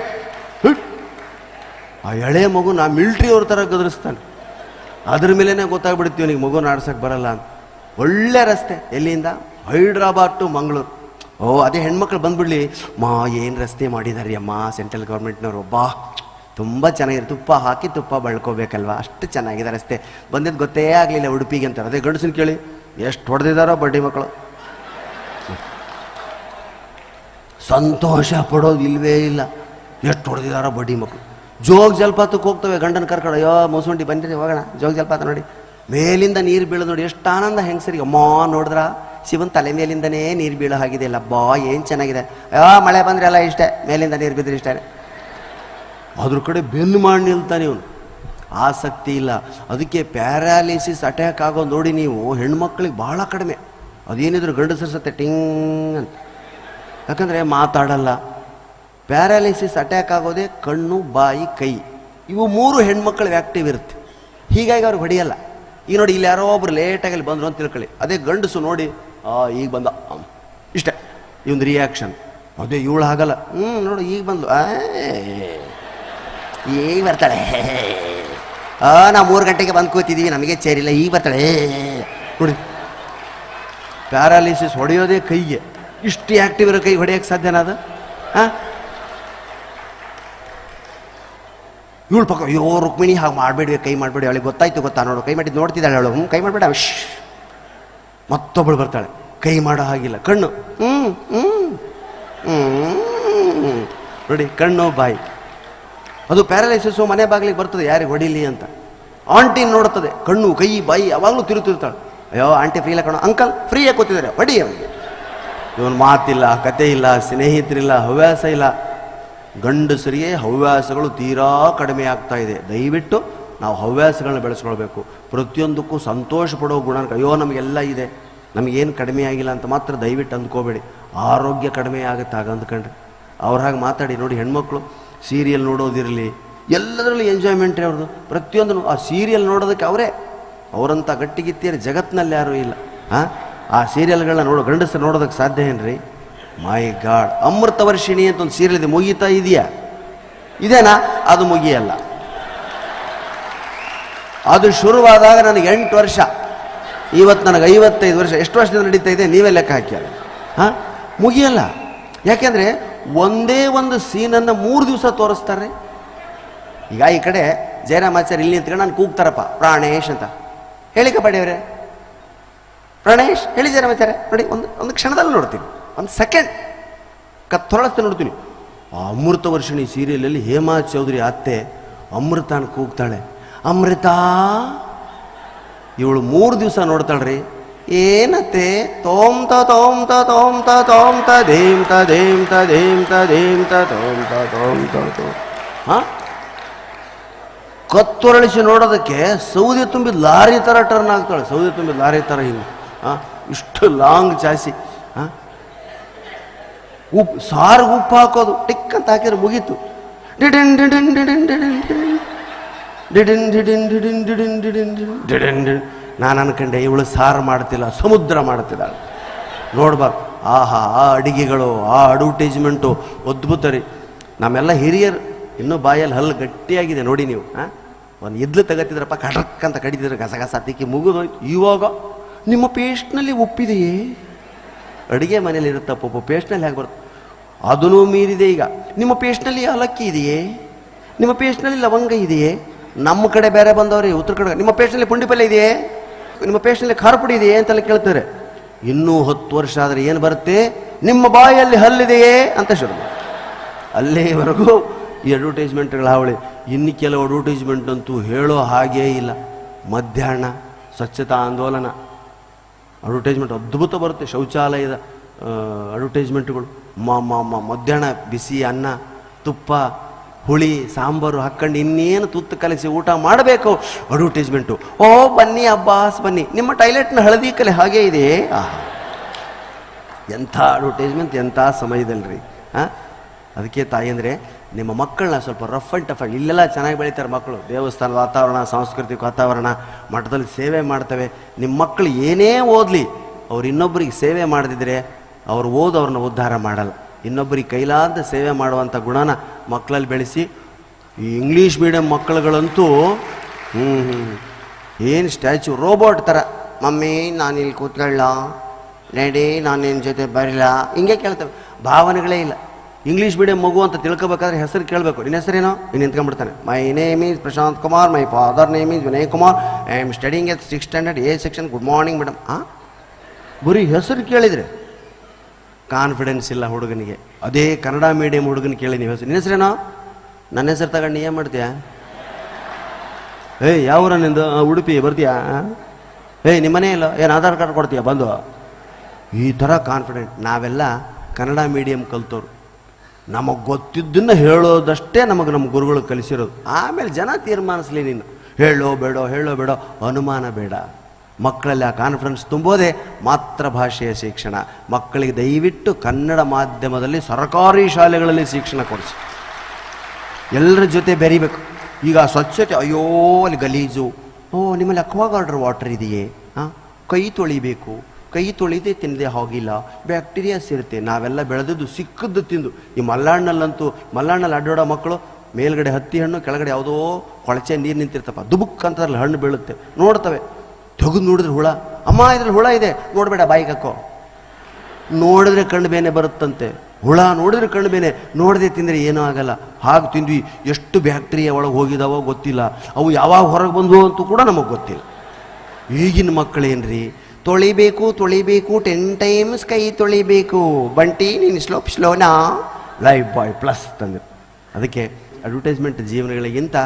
ಆ ಎಳೆಯ ಮಗು ನಾ ಮಿಲ್ಟ್ರಿ ಅವ್ರ ಥರ ಗದರಿಸ್ತಾನೆ. ಅದ್ರ ಮೇಲೇ ಗೊತ್ತಾಗ್ಬಿಡ್ತೀವಿ ನಿಮಗೆ ಮಗುನ ಆಡ್ಸಕ್ಕೆ ಬರಲ್ಲ ಅಂತ. ಒಳ್ಳೆ ರಸ್ತೆ. ಎಲ್ಲಿಂದ? ಹೈದ್ರಾಬಾದ್ ಟು ಮಂಗಳೂರು. ಅದೇ ಹೆಣ್ಮಕ್ಳು ಬಂದ್ಬಿಡ್ಲಿ, ಮಾ ಏನು ರಸ್ತೆ ಮಾಡಿದಾರೆ ಅಮ್ಮ ಸೆಂಟ್ರಲ್ ಗೌರ್ಮೆಂಟ್ನವರು. ಬಾ ತುಂಬ ಚೆನ್ನಾಗಿದೆ, ತುಪ್ಪ ಹಾಕಿ ತುಪ್ಪ ಬಳ್ಕೋಬೇಕಲ್ವ, ಅಷ್ಟು ಚೆನ್ನಾಗಿದೆ ರಸ್ತೆ. ಬಂದಿದ್ದು ಗೊತ್ತೇ ಆಗಲಿಲ್ಲ ಉಡುಪಿಗೆ ಅಂತಾರೆ. ಅದೇ ಗಂಡಸನ್ ಕೇಳಿ ಎಷ್ಟು ಹೊಡೆದಿದ್ದಾರೋ ಬಡ್ಡಿ ಮಕ್ಕಳು. ಸಂತೋಷ ಪಡೋದು ಇಲ್ವೇ ಇಲ್ಲ. ಎಷ್ಟು ಹೊಡೆದಿದ್ದಾರೋ ಬಡ್ಡಿ ಮಕ್ಕಳು. ಜೋಗ ಜಲಪಾತಕ್ಕೆ ಹೋಗ್ತವೆ ಗಂಡನ ಕರ್ಕೊಂಡು. ಅಯ್ಯೋ ಮೂಸುಂಡಿ ಬಂದಿರಿ ಹೋಗೋಣ ಜೋಗ ಜಲಪಾತ ನೋಡಿ. ಮೇಲಿಂದ ನೀರು ಬೀಳೋದು ನೋಡಿ, ಎಷ್ಟು ಆನಂದ. ಹೆಂಗಸರಿಗೆ ಅಮ್ಮ ನೋಡಿದ್ರ ಶಿವನ್ ತಲೆ ಮೇಲಿಂದನೇ ನೀರು ಬೀಳೋ ಹಾಗಿದೆ ಇಲ್ಲ. ಬಾ ಏನು ಚೆನ್ನಾಗಿದೆ. ಅಯ್ಯೋ ಮಳೆ ಬಂದರೆ ಎಲ್ಲ ಇಷ್ಟೇ, ಮೇಲಿಂದ ನೀರು ಬಿದ್ದರೆ ಇಷ್ಟೇ. ಅದ್ರ ಕಡೆ ಬೆನ್ನು ಮಾಡಿ ನಿಲ್ತಾನೆ ಇವನು. ಆಸಕ್ತಿ ಇಲ್ಲ. ಅದಕ್ಕೆ ಪ್ಯಾರಾಲಿಸಿಸ್ ಅಟ್ಯಾಕ್ ಆಗೋದು ನೋಡಿ ನೀವು, ಹೆಣ್ಮಕ್ಳಿಗೆ ಭಾಳ ಕಡಿಮೆ. ಅದೇನಿದ್ರು ಗಂಡಸರು ಸತ್ತೆ ಟಿಂಗ್ ಅಂತ. ಯಾಕಂದರೆ ಮಾತಾಡಲ್ಲ. ಪ್ಯಾರಾಲಿಸಿಸ್ ಅಟ್ಯಾಕ್ ಆಗೋದೇ ಕಣ್ಣು, ಬಾಯಿ, ಕೈ. ಇವು 3 ಹೆಣ್ಮಕ್ಳು ಆ್ಯಕ್ಟಿವ್ ಇರುತ್ತೆ. ಹೀಗಾಗಿ ಅವ್ರಿಗೆ ಹೊಡೆಯಲ್ಲ. ಈಗ ನೋಡಿ, ಇಲ್ಲಿ ಯಾರೋ ಒಬ್ರು ಲೇಟಾಗಿ ಅಲ್ಲಿ ಬಂದರು ಅಂತ ತಿಳ್ಕೊಳ್ಳಿ. ಅದೇ ಗಂಡಸು ನೋಡಿ, ಈಗ ಬಂದ ಇಷ್ಟೇ ಇವನ್ ರಿಯಾಕ್ಷನ್. ಅದೇ ಇವಳು ಆಗಲ್ಲ. ನೋಡು ಈಗ ಬಂದು ಈಗ ಬರ್ತಾಳೆ. ನಾವು 3 ಗಂಟೆಗೆ ಬಂದು ಕೂತಿದ್ದೀವಿ, ನಮಗೆ ಚೇರಿಲ್ಲ, ಈಗ ಬರ್ತಾಳೆ ನೋಡಿ. ಪ್ಯಾರಾಲಿಸಿಸ್ ಹೊಡೆಯೋದೇ ಕೈಗೆ. ಇಷ್ಟು ಆ್ಯಕ್ಟಿವ್ ಇರೋ ಕೈ ಹೊಡೆಯೋಕ್ಕೆ ಸಾಧ್ಯನಾ ಅದು? ಇವಳು ಪಕ್ಕ, ಅಯ್ಯೋ ರುಕ್ಮಿಣಿ ಹಾಗೆ ಮಾಡಬೇಡಿ, ಕೈ ಮಾಡಬೇಡಿ, ಅವಳಿಗೆ ಗೊತ್ತಾಯ್ತು ಗೊತ್ತಾ ನೋಡು, ಕೈ ಮಾಡಿದ್ದು ನೋಡ್ತಿದ್ದಾಳೆ ಅವಳು. ಕೈ ಮಾಡಬೇಡ. ಮತ್ತೊಬ್ಬಳು ಬರ್ತಾಳೆ, ಕೈ ಮಾಡೋ ಹಾಗಿಲ್ಲ. ಕಣ್ಣು ನೋಡಿ, ಕಣ್ಣು ಬಾಯಿ. ಅದು ಪ್ಯಾರಾಲೈಸಿಸು ಮನೆ ಬಾಗಿಲಿಗೆ ಬರ್ತದೆ ಯಾರಿಗೆ ಹೊಡಿಲಿ ಅಂತ. ಆಂಟಿ ನೋಡ್ತದೆ, ಕಣ್ಣು ಕೈ ಬಾಯಿ ಯಾವಾಗಲೂ ತಿರುತ್ತಿರ್ತಾಳೆ. ಅಯ್ಯೋ ಆಂಟಿ ಫ್ರೀ ಇಲ್ಲ ಕಣೋ, ಅಂಕಲ್ ಫ್ರೀಯಾಗಿ ಕೂತಿದ್ದಾರೆ ಹೊಡಿ ಅವನಿಗೆ. ಇವನು ಮಾತಿಲ್ಲ, ಕತೆ ಇಲ್ಲ, ಸ್ನೇಹಿತರಿಲ್ಲ, ಹವ್ಯಾಸ ಇಲ್ಲ. ಗಂಡಸರಿಗೆ ಹವ್ಯಾಸಗಳು ತೀರಾ ಕಡಿಮೆ ಆಗ್ತಾ ಇದೆ. ದಯವಿಟ್ಟು ನಾವು ಹವ್ಯಾಸಗಳನ್ನ ಬೆಳೆಸ್ಕೊಳ್ಬೇಕು. ಪ್ರತಿಯೊಂದಕ್ಕೂ ಸಂತೋಷ ಪಡೋ ಗುಣ. ಅಯ್ಯೋ ನಮಗೆಲ್ಲ ಇದೆ, ನಮಗೇನು ಕಡಿಮೆ ಆಗಿಲ್ಲ ಅಂತ ಮಾತ್ರ ದಯವಿಟ್ಟು ಅಂದ್ಕೋಬೇಡಿ. ಆರೋಗ್ಯ ಕಡಿಮೆ ಆಗುತ್ತೆ ಆಗ ಅಂದ್ಕೊಂಡ್ರೆ. ಅವ್ರ ಹಾಗೆ ಮಾತಾಡಿ ನೋಡಿ. ಹೆಣ್ಮಕ್ಳು ಸೀರಿಯಲ್ ನೋಡೋದಿರಲಿ, ಎಲ್ಲದರಲ್ಲೂ ಎಂಜಾಯ್ಮೆಂಟ್ರಿ ಅವ್ರದ್ದು. ಪ್ರತಿಯೊಂದು ಆ ಸೀರಿಯಲ್ ನೋಡೋದಕ್ಕೆ ಅವರಂಥ ಗಟ್ಟಿಗಿತ್ತಿಯರು ಜಗತ್ತಿನಲ್ಲಿ ಯಾರೂ ಇಲ್ಲ. ಆ ಸೀರಿಯಲ್ಗಳನ್ನ ಗಂಡಸರು ನೋಡೋದಕ್ಕೆ ಸಾಧ್ಯ ಏನ್ರಿ? ಮೈ ಗಾಡ್. ಅಮೃತವರ್ಷಿಣಿ ಅಂತ ಒಂದು ಸೀರಿಯಲ್ ಇದೆ, ಮುಗೀತಾ ಇದೆಯಾ? ಇದೇನಾ? ಅದು ಮುಗಿಯಲ್ಲ. ಅದು ಶುರುವಾದಾಗ ನನಗೆ 8 ವರ್ಷ, ಇವತ್ತು ನನಗೆ 55 ವರ್ಷ. ಎಷ್ಟು ವರ್ಷದಿಂದ ನಡೀತಾ ಇದೆ ನೀವೇ ಲೆಕ್ಕ ಹಾಕಿ. ಅದು ಮುಗಿಯಲ್ಲ. ಯಾಕೆಂದರೆ ಒಂದೇ ಒಂದು ಸೀನನ್ನು 3 ದಿವಸ ತೋರಿಸ್ತಾರೆ. ಈಗ ಈ ಕಡೆ ಜಯರಾಮಾಚಾರ್ಯ ಇಲ್ಲಿ ನಿಂತ್ಕೊಂಡು ನಾನು ಕೂಗ್ತಾರಪ್ಪ ಪ್ರಾಣೇಶ್ ಅಂತ. ಹೇಳಿಕ ಪಡೆಯವರೇ ಪ್ರಾಣೇಶ್ ಹೇಳಿ ಜಯರಾಮಾಚಾರ್ಯ ನೋಡಿ. ಒಂದು ಕ್ಷಣದಲ್ಲಿ ನೋಡ್ತೀನಿ, ಒಂದು ಸೆಕೆಂಡ್ ಕತ್ತೊಳಸ್ತೆ ನೋಡ್ತೀನಿ. ಆ ಅಮೃತವರ್ಷಿಣಿ ಸೀರಿಯಲಲ್ಲಿ ಹೇಮಾ ಚೌಧರಿ ಅತ್ತೆ ಅಮೃತಾನ ಕೂಗ್ತಾಳೆ, ಅಮೃತ. ಇವಳು 3 ದಿವಸ ನೋಡ್ತಾಳ್ರಿ. ಏನತ್ತೆ? ತೋಮ್ತ ತೋಮ್ತ ತೋಮ್ತ ತೋಮ್ತ ಧೇಮ್ತ ಧೇಮ್ತ ಧೇಮ್ತ ಧೇಮ್ತ ತೋಮ್ತ ತೋಮ್ತ ತೋ. ಕತ್ತೊರಳಿಸಿ ನೋಡೋದಕ್ಕೆ ಸೌದೆ ತುಂಬಿದ ಲಾರಿ ಥರ ಟರ್ನ್ ಆಗ್ತಾಳೆ. ಸೌದೆ ತುಂಬಿದ ಲಾರಿ ಥರ ಹಿಂಗೆ ಇಷ್ಟು ಲಾಂಗ್ ಚಾಸಿ. ಸಾರಿಗೆ ಉಪ್ಪು ಹಾಕೋದು ಟಿಕ್ ಅಂತ ಹಾಕಿದ್ರೆ ಮುಗೀತು. ಡಿಡಿನ್ ಡಿಡಿನ್ ಡಿಡಿನ್ ಡಿಡಿನ್ ಡಿಡಿನ್ ಡಿಡಿನ್ ಡಿಡಿನ್ ಡಿಡಿನ್. ನಾನು ಅನ್ಕಂಡೆ ಇವಳು ಸಾರು ಮಾಡ್ತಿಲ್ಲ, ಸಮುದ್ರ ಮಾಡ್ತಿದ್ದಾಳೆ. ನೋಡ್ಬಾರ್ದು. ಆಹಾ, ಆ ಅಡಿಗೆಗಳು, ಆ ಅಡ್ವರ್ಟೈಸ್ಮೆಂಟು ಅದ್ಭುತ ರೀ. ನಮ್ಮೆಲ್ಲ ಹಿರಿಯರು ಇನ್ನೂ ಬಾಯಲ್ಲಿ ಹಲ್ಲು ಗಟ್ಟಿಯಾಗಿದೆ ನೋಡಿ ನೀವು. ಒಂದು ಇದ್ಲು ತಗತ್ತಿದ್ರಪ್ಪ, ಕಡಕ್ ಅಂತ ಕಡಿತಿದ್ರೆ ಗಸಗಸ ತಿಕ್ಕಿ ಮುಗಿದೋಯ್ತು. ಇವಾಗ ನಿಮ್ಮ ಪೇಸ್ಟ್ನಲ್ಲಿ ಉಪ್ಪಿದೆಯೇ? ಅಡುಗೆ ಮನೇಲಿ ಇರುತ್ತಪ್ಪ ಉಪ್ಪು, ಪೇಸ್ಟ್ನಲ್ಲಿ ಹೇಗೆ ಬರುತ್ತೆ? ಅದನ್ನೂ ಮೀರಿದೆ ಈಗ. ನಿಮ್ಮ ಪೇಸ್ಟ್ನಲ್ಲಿ ಅವಲಕ್ಕಿ ಇದೆಯೇ? ನಿಮ್ಮ ಪೇಸ್ಟ್ನಲ್ಲಿ ಲವಂಗ ಇದೆಯೇ? ನಮ್ಮ ಕಡೆ ಬೇರೆ ಬಂದವ್ರಿ, ಉತ್ತರ ಕಡೆ, ನಿಮ್ಮ ಪೇಸ್ಟ್ನಲ್ಲಿ ಪುಂಡಿ ಪಲ್ಯ ಇದೆಯೇ? ನಿಮ್ಮ ಪೇಸ್ಟ್ನಲ್ಲಿ ಖಾರ ಪುಡಿ ಇದೆಯೇ ಅಂತೆಲ್ಲ ಕೇಳ್ತಾರೆ. ಇನ್ನೂ 10 ವರ್ಷ ಆದರೆ ಏನು ಬರುತ್ತೆ? ನಿಮ್ಮ ಬಾಯಲ್ಲಿ ಹಲ್ಲಿದೆಯೇ ಅಂತ ಶುರು. ಅಲ್ಲಿವರೆಗೂ ಈ ಅಡ್ವರ್ಟೈಸ್ಮೆಂಟ್ಗಳ ಹಾವಳಿ. ಇನ್ನು ಕೆಲವು ಅಡ್ವರ್ಟೈಸ್ಮೆಂಟ್ ಅಂತೂ ಹೇಳೋ ಹಾಗೇ ಇಲ್ಲ. ಮಧ್ಯಾಹ್ನ ಸ್ವಚ್ಛತಾ ಆಂದೋಲನ ಅಡ್ವರ್ಟೈಸ್ಮೆಂಟ್ ಅದ್ಭುತ ಬರುತ್ತೆ. ಶೌಚಾಲಯದ ಅಡ್ವರ್ಟೈಸ್ಮೆಂಟ್ಗಳು. ಮಧ್ಯಾಹ್ನ ಬಿಸಿ ಅನ್ನ, ತುಪ್ಪ, ಹುಳಿ, ಸಾಂಬಾರು ಹಾಕ್ಕೊಂಡು ಇನ್ನೇನು ತುತ್ತು ಕಲಿಸಿ ಊಟ ಮಾಡಬೇಕು. ಅಡ್ವರ್ಟೈಸ್ಮೆಂಟು. ಓ ಬನ್ನಿ ಅಬ್ಬಾಸ್ ಬನ್ನಿ, ನಿಮ್ಮ ಟಾಯ್ಲೆಟ್ನ ಹಳದಿ ಕಲೆ ಹಾಗೇ ಇದೆ. ಎಂಥ ಅಡ್ವರ್ಟೈಸ್ಮೆಂಟ್, ಎಂಥ ಸಮಯದಲ್ರಿ. ಅದಕ್ಕೆ ತಾಯಿ ಅಂದರೆ ನಿಮ್ಮ ಮಕ್ಕಳನ್ನ ಸ್ವಲ್ಪ ರಫ್ ಆ್ಯಂಡ್ ಟಫ್ ಆಗಿ, ಇಲ್ಲೆಲ್ಲ ಚೆನ್ನಾಗಿ ಬೆಳೀತಾರೆ ಮಕ್ಕಳು. ದೇವಸ್ಥಾನದ ವಾತಾವರಣ, ಸಾಂಸ್ಕೃತಿಕ ವಾತಾವರಣ, ಮಠದಲ್ಲಿ ಸೇವೆ ಮಾಡ್ತವೆ. ನಿಮ್ಮ ಮಕ್ಕಳು ಏನೇ ಓದಲಿ, ಅವ್ರು ಇನ್ನೊಬ್ಬರಿಗೆ ಸೇವೆ ಮಾಡದಿದ್ದರೆ ಅವ್ರು ಅವ್ರನ್ನ ಉದ್ಧಾರ ಮಾಡಲ್ಲ. ಇನ್ನೊಬ್ಬರಿಗೆ ಕೈಲಾದ ಸೇವೆ ಮಾಡುವಂಥ ಗುಣನ ಮಕ್ಕಳಲ್ಲಿ ಬೆಳೆಸಿ. ಈ ಇಂಗ್ಲೀಷ್ ಮೀಡಿಯಂ ಮಕ್ಕಳುಗಳಂತೂ ಏನು ಸ್ಟ್ಯಾಚ್ಯೂ, ರೋಬೋಟ್ ಥರ. ಮಮ್ಮಿ ನಾನು ಇಲ್ಲಿ ಕೂತ್ಕೊಳ್ಳ, ಡ್ಯಾಡಿ ನಾನು ನಿನ್ನ ಜೊತೆ ಬರಲ್ಲ, ಹಿಂಗೆ ಕೇಳ್ತವೆ. ಭಾವನೆಗಳೇ ಇಲ್ಲ. ಇಂಗ್ಲೀಷ್ ಮೀಡಿಯಂ ಮಗು ಅಂತ ತಿಳ್ಕೊಬೇಕಾದ್ರೆ ಹೆಸರು ಕೇಳಬೇಕು. ನಿನ್ನ ಹೆಸರೇನೋ? ಇನ್ನು ನಿಂತ್ಕೊಂಡ್ಬಿಡ್ತಾನೆ. My name is Prashant Kumar, my father name is Vinay Kumar, I am studying at 6th standard A section, good morning madam. ಬರೀ ಹೆಸರು ಕೇಳಿದರೆ ಕಾನ್ಫಿಡೆನ್ಸ್ ಇಲ್ಲ ಹುಡುಗನಿಗೆ. ಅದೇ ಕನ್ನಡ ಮೀಡಿಯಂ ಹುಡುಗನ ಕೇಳಿ ನೀವು ಹೆಸರು, ನಿನ್ನ ಹೆಸರೇನೋ? ನನ್ನ ಹೆಸರು ತಗೊಂಡು ಏನು ಮಾಡ್ತೀಯ? ಏಯ್ ಯಾವ ನಿಂದು? ಉಡುಪಿ ಬರ್ತೀಯಾ? ಏಯ್ ನಿಮ್ಮನೇ ಇಲ್ಲ, ಏನು ಆಧಾರ್ ಕಾರ್ಡ್ ಕೊಡ್ತೀಯಾ ಬಂದು? ಈ ಥರ ಕಾನ್ಫಿಡೆಂಟ್. ನಾವೆಲ್ಲ ಕನ್ನಡ ಮೀಡಿಯಂ ಕಲ್ತವ್ರು. ನಮಗೆ ಗೊತ್ತಿದ್ದನ್ನು ಹೇಳೋದಷ್ಟೇ ನಮಗೆ ನಮ್ಮ ಗುರುಗಳು ಕಲಿಸಿರೋದು. ಆಮೇಲೆ ಜನ ತೀರ್ಮಾನಿಸ್ಲಿ, ನೀನು ಹೇಳೋ ಬೇಡೋ, ಹೇಳೋ ಬೇಡೋ, ಅನುಮಾನ ಬೇಡ. ಮಕ್ಕಳಲ್ಲಿ ಆ ಕಾನ್ಫಿಡೆನ್ಸ್ ತುಂಬೋದೇ ಮಾತೃಭಾಷೆಯ ಶಿಕ್ಷಣ. ಮಕ್ಕಳಿಗೆ ದಯವಿಟ್ಟು ಕನ್ನಡ ಮಾಧ್ಯಮದಲ್ಲಿ ಸರ್ಕಾರಿ ಶಾಲೆಗಳಲ್ಲಿ ಶಿಕ್ಷಣ ಕೊಡಿಸಿ. ಎಲ್ಲರ ಜೊತೆ ಬೆರಿಬೇಕು. ಈಗ ಸ್ವಚ್ಛತೆ, ಅಯ್ಯೋ ಅಲ್ಲಿ ಗಲೀಜು, ನಿಮ್ಮಲ್ಲಿ ಅಕ್ವಾಗಾರ್ಡರ್ ವಾಟರ್ ಇದೆಯೇ? ಕೈ ತೊಳಿಬೇಕು, ಕೈ ತೊಳಿದೇ ತಿನ್ನದೆ ಹೋಗಿಲ್ಲ, ಬ್ಯಾಕ್ಟೀರಿಯಾಸ್ ಇರುತ್ತೆ. ನಾವೆಲ್ಲ ಬೆಳೆದದ್ದು ಸಿಕ್ಕದ್ದು ತಿಂದು. ಈ ಮಲ್ನಾಡಿನಲ್ಲಂತೂ, ಮಲ್ನಾಡಿನಲ್ಲಿ ಅಡ್ಡಾಡೋ ಮಕ್ಕಳು ಮೇಲ್ಗಡೆ ಹತ್ತಿ ಹಣ್ಣು, ಕೆಳಗಡೆ ಯಾವುದೋ ಕೊಳಚೆ ನೀರು ನಿಂತಿರ್ತಪ್ಪ, ದುಬುಕ್ ಅಂತದ್ರಲ್ಲಿ ಹಣ್ಣು ಬೀಳುತ್ತೆ, ನೋಡ್ತವೆ. ತೆಗೆದು ನೋಡಿದ್ರೆ ಹುಳ, ಅಮ್ಮ ಇದ್ರಲ್ಲಿ ಹುಳ ಇದೆ, ನೋಡಬೇಡ ಬಾಯಿಗೆ ಹಾಕೋ. ನೋಡಿದ್ರೆ ಕಣ್ಣು ಬೇನೆ ಬರುತ್ತಂತೆ. ಹುಳ ನೋಡಿದ್ರೆ ಕಣ್ಣು ಬೇನೆ, ನೋಡದೆ ತಿಂದರೆ ಏನೂ ಆಗಲ್ಲ. ಹಾಗೆ ತಿಂದ್ವಿ. ಎಷ್ಟು ಬ್ಯಾಕ್ಟೀರಿಯಾ ಒಳಗೆ ಹೋಗಿದಾವೋ ಗೊತ್ತಿಲ್ಲ. ಅವು ಯಾವಾಗ ಹೊರಗೆ ಬಂದವು ಅಂತೂ ಕೂಡ ನಮಗೆ ಗೊತ್ತಿಲ್ಲ. ಈಗಿನ ಮಕ್ಕಳೇನ್ರಿ, ತೊಳಿಬೇಕು ತೊಳಿಬೇಕು 10 times ಕೈ ತೊಳಿಬೇಕು, ಬಂಟಿ ನೀನು ಸ್ಲೋನಾ, ಲೈಫ್ ಬಾಯ್ ಪ್ಲಸ್ ತಂದು. ಅದಕ್ಕೆ ಅಡ್ವರ್ಟೈಸ್ಮೆಂಟ್ ಜೀವನಗಳಿಗಿಂತ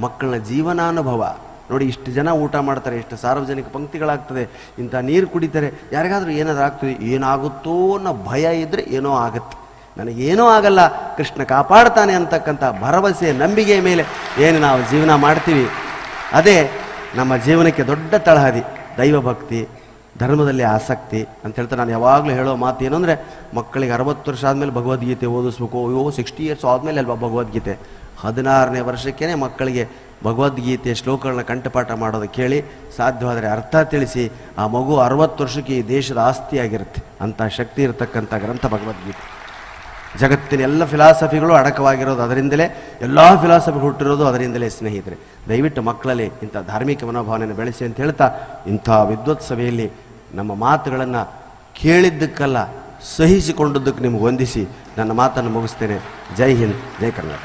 ಮಕ್ಕಳನ್ನ ಜೀವನಾನುಭವ ನೋಡಿ. ಇಷ್ಟು ಜನ ಊಟ ಮಾಡ್ತಾರೆ, ಇಷ್ಟು ಸಾರ್ವಜನಿಕ ಪಂಕ್ತಿಗಳಾಗ್ತದೆ, ಇಂಥ ನೀರು ಕುಡಿತಾರೆ, ಯಾರಿಗಾದ್ರೂ ಏನಾದರೂ ಆಗ್ತದೆ, ಏನಾಗುತ್ತೋ ಅನ್ನೋ ಭಯ ಇದ್ದರೆ ಏನೋ ಆಗುತ್ತೆ. ನನಗೇನೂ ಆಗಲ್ಲ, ಕೃಷ್ಣ ಕಾಪಾಡ್ತಾನೆ ಅಂತಕ್ಕಂಥ ಭರವಸೆ, ನಂಬಿಕೆಯ ಮೇಲೆ ಏನು ನಾವು ಜೀವನ ಮಾಡ್ತೀವಿ, ಅದೇ ನಮ್ಮ ಜೀವನಕ್ಕೆ ದೊಡ್ಡ ತಳಹದಿ. ದೈವಭಕ್ತಿ, ಧರ್ಮದಲ್ಲಿ ಆಸಕ್ತಿ ಅಂತ ಹೇಳ್ತಾರೆ. ನಾನು ಯಾವಾಗಲೂ ಹೇಳೋ ಮಾತು ಏನು ಅಂದರೆ, ಮಕ್ಕಳಿಗೆ 60 ವರ್ಷ ಆದಮೇಲೆ ಭಗವದ್ಗೀತೆ ಓದಿಸ್ಬೇಕು. 60 years ಆದಮೇಲೆ ಅಲ್ವಾ ಭಗವದ್ಗೀತೆ? 16ನೇ ವರ್ಷಕ್ಕೇ ಮಕ್ಕಳಿಗೆ ಭಗವದ್ಗೀತೆ ಶ್ಲೋಕಗಳನ್ನ ಕಂಠಪಾಠ ಮಾಡೋದು ಕೇಳಿ, ಸಾಧ್ಯವಾದರೆ ಅರ್ಥ ತಿಳಿಸಿ, ಆ ಮಗು 60 ವರ್ಷಕ್ಕೆ ಈ ದೇಶದ ಆಸ್ತಿಯಾಗಿರುತ್ತೆ. ಅಂಥ ಶಕ್ತಿ ಇರತಕ್ಕಂಥ ಗ್ರಂಥ ಭಗವದ್ಗೀತೆ. ಜಗತ್ತಿನ ಎಲ್ಲ ಫಿಲಾಸಫಿಗಳು ಅಡಕವಾಗಿರೋದು ಅದರಿಂದಲೇ, ಎಲ್ಲ ಫಿಲಾಸಫಿ ಹುಟ್ಟಿರೋದು ಅದರಿಂದಲೇ. ಸ್ನೇಹಿತರೆ, ದಯವಿಟ್ಟು ಮಕ್ಕಳಲ್ಲಿ ಇಂಥ ಧಾರ್ಮಿಕ ಮನೋಭಾವನೆಯನ್ನು ಬೆಳೆಸಿ ಅಂತ ಹೇಳ್ತಾ, ಇಂಥ ವಿದ್ವತ್ ಸಭೆಯಲ್ಲಿ ನಮ್ಮ ಮಾತುಗಳನ್ನು ಕೇಳಿದ್ದಕ್ಕಲ್ಲ, ಸಹಿಸಿಕೊಂಡದ್ದಕ್ಕೆ ನಿಮಗೆ ವಂದಿಸಿ ನನ್ನ ಮಾತನ್ನು ಮುಗಿಸ್ತೇನೆ. ಜೈ ಹಿಂದ್, ಜೈ ಕರ್ನಾಟಕ.